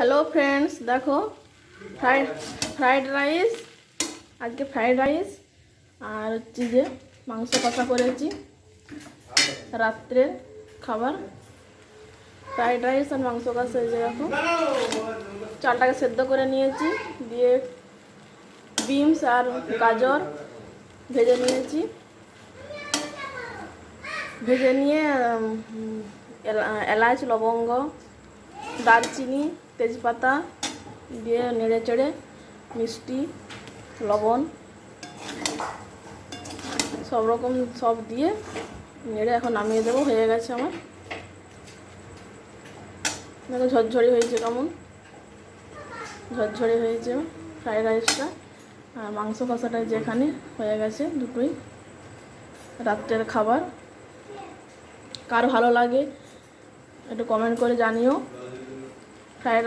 Hello friends, দেখো fried rice. আজকে fried rice আর হচ্ছে যে মাংস কষা করেছি রাত্রের খাবার। ফ্রাইড রাইস আর মাংস কষা। এই যে দেখো, চালটাকে সেদ্ধ করে নিয়েছি, দিয়ে বিনস আর গাজর ভেজে নিয়েছি। ভেজে নিয়ে এলাচ, লবঙ্গ, দারচিনি, তেজপাতা দিয়ে নেড়ে চেড়ে মিষ্টি, লবণ সব রকম সব দিয়ে নেড়ে এখন নামিয়ে দেবো। হয়ে গেছে আমার। দেখো ঝরঝরি হয়েছে, কেমন ঝরঝরি হয়েছে ফ্রাইড রাইসটা। আর মাংস কষাটা যেখানে হয়ে গেছে, দুটোই রাত্রের খাবার। কার ভালো লাগে একটু কমেন্ট করে জানিও। ফ্রাইড